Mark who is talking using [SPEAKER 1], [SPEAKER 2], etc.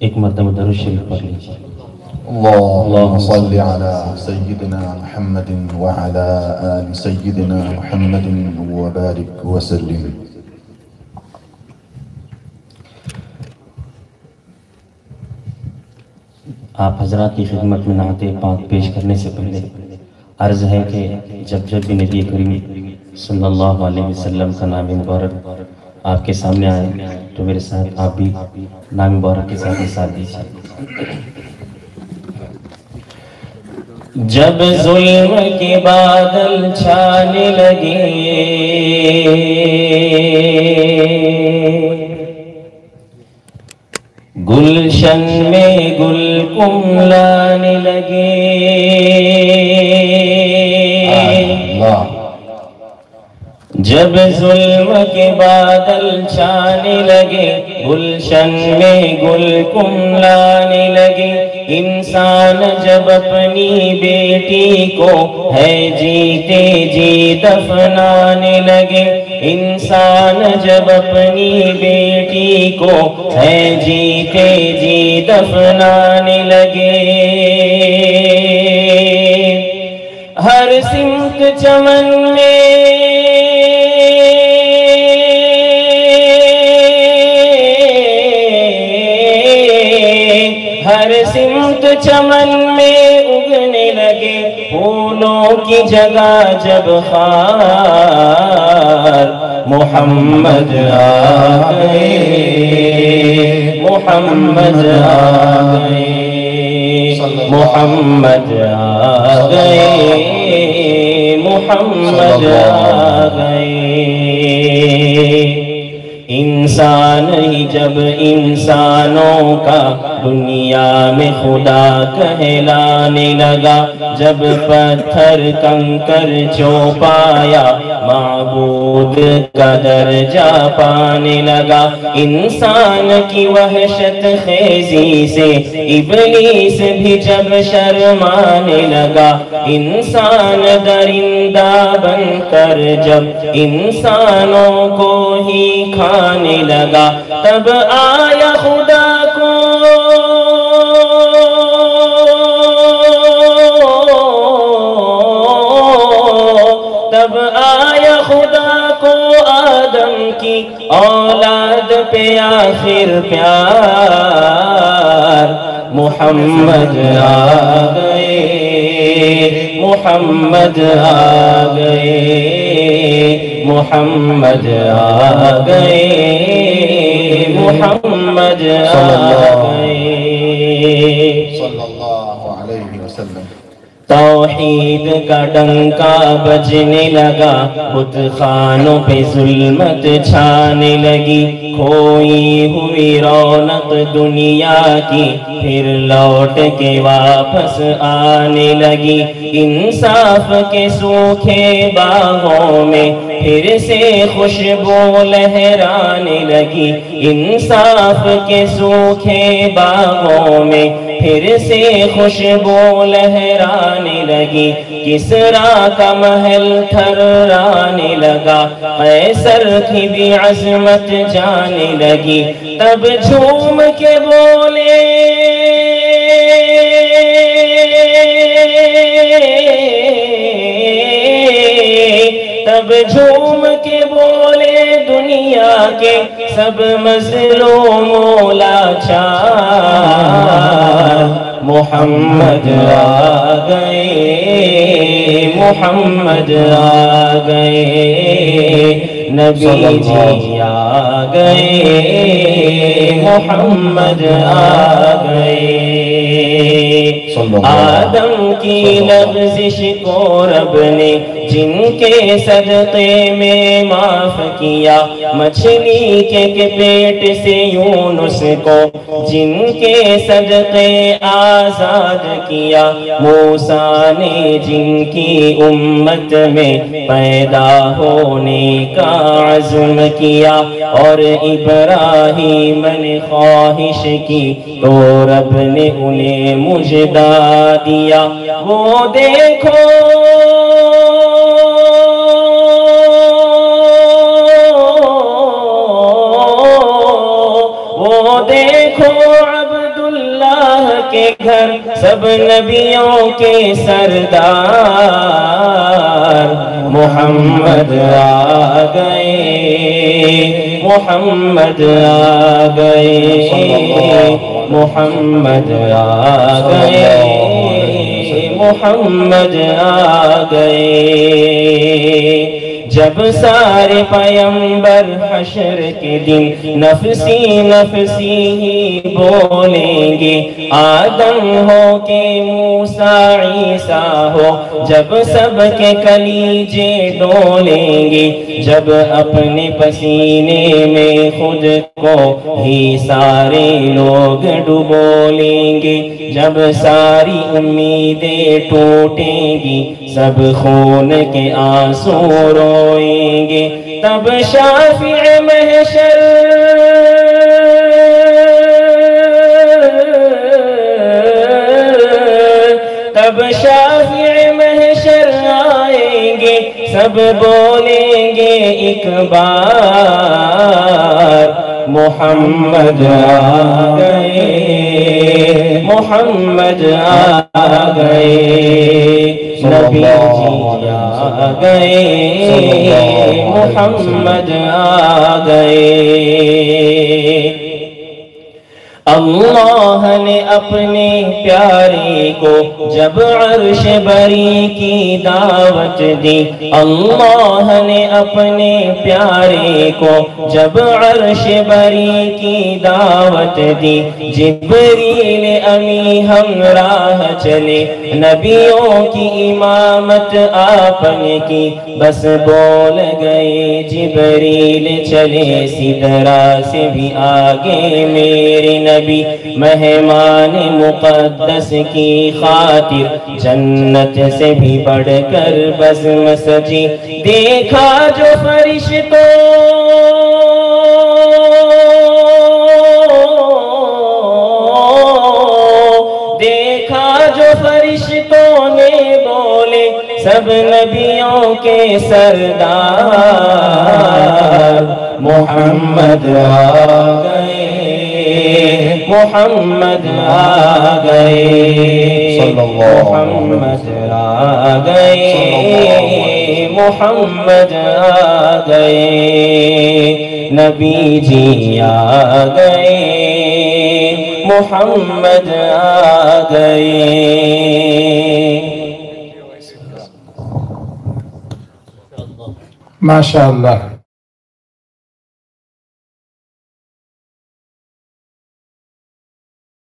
[SPEAKER 1] ایک مرتبہ درود شریف پڑھ لیجیے۔
[SPEAKER 2] اللهم صل على سيدنا محمد وعلى آل سيدنا محمد وبارك وسلم۔
[SPEAKER 1] آپ حضرات کی خدمت میں نعت پاک پیش کرنے سے پہلے عرض ہے کہ جب بھی نبی کریم صلی اللہ علیہ وسلم کا نام مبارک آپ کے سامنے آئے تو میرے ساتھ آپ بھی نام مبارک کے ساتھ دیجیے۔ جب ظلم کے بادل چھانے لگے، گلشن میں گل کملانے لگے، جب ظلم کے بادل چھانے لگے، گلشن میں گل کملانے لگے، انسان جب اپنی بیٹی کو ہے جیتے جی دفنانے لگے، انسان جب اپنی بیٹی کو ہے جیتے جی دفنانے لگے، ہر سمت چمن میں ہر سمت چمن میں اگنے لگے، پھولوں کی جگہ جب خار محمد آ گئے، محمد آ گئے، محمد آ گئے، محمد آ گئے۔ انسان ہی جب انسانوں کا دنیا میں خدا کہلانے لگا، جب پتھر کنکر چوپایا معبود کا درجہ پانے لگا، انسان کی وحشت خیزی سے ابلیس بھی جب شرمانے لگا، انسان درندہ بن کر جب انسانوں کو ہی کھانے لگا، تب آیا خدا کو تب آیا خدا کو آدم کی اولاد پہ آخر پیار، محمد آ گئے، محمد آ گئے، محمد آ گئے، محمد آ گئے،
[SPEAKER 2] صلی اللہ علیہ وسلم۔
[SPEAKER 1] توحید کا ڈنکا بجنے لگا، بت خانوں پہ ظلمت چھانے لگی، کھوئی ہوئی رونق دنیا کی پھر لوٹ کے واپس آنے لگی، انصاف کے سوکھے باغوں میں پھر سے خوشبو لہرانے لگی، انصاف کے سوکھے باغوں میں پھر سے خوشبو لہرانے لگی، کسریٰ کا محل تھرانے لگا، قیصر کی بھی عظمت جانے لگی، تب جھوم کے بولے تب جھوم کے بولے دنیا کے سب مظلوم و لاچار، محمد آ گئے، محمد آ گئے، نبی جی آ گئے، محمد آ گئے، آدم کی لغزش کو رب نے جن کے صدقے میں معاف کیا، مچھلی کے پیٹ سے یونس کو جن کے صدقے آزاد کیا، موسیٰ نے جن کی امت میں پیدا ہونے کا عزم کیا، اور ابراہیم نے خواہش کی تو رب نے انہیں مجدہ دیا، وہ دیکھو وہ دیکھو عبد اللہ کے گھر سب نبیوں کے سردار محمد آ گئے محمد آ گئے محمد آ گئے محمد آ گئے جب سارے پیمبر حشر کے دن نفسی نفسی ہی بولیں گے آدم ہو کہ موسیٰ عیسیٰ ہو جب سب کے کلیجے ڈولیں گے جب اپنے پسینے میں خود کو ہی سارے لوگ ڈبو لیں گے جب ساری امیدیں ٹوٹیں گی سب خون کے آنسو روئیں گے تب شافع محشر تب شافع محشر آئیں گے سب بولیں گے ایک بار محمد آ گئے محمد آ گئے نبی جی آ گئے محمد آ گئے اللہ نے اپنے پیارے کو جب عرش بری کی دعوت دی اللہ نے اپنے پیارے کو جب عرش بری کی دعوت دی جبریل امی ہمراہ چلے نبیوں کی امامت آپ نے کی بس بول گئے جبریل چلے سدرا سے بھی آگے میرے نبی مہمان مقدس کی خاطر جنت سے بھی بڑھ کر بزم سجی دیکھا جو فرشتوں دیکھا جو فرشتوں نے بولے سب نبیوں کے سردار محمد آ گئے محمد آ گئے محمد آ گئے محمد آ گئے نبی جی آ گئے محمد آ گئے
[SPEAKER 3] ماشاء اللہ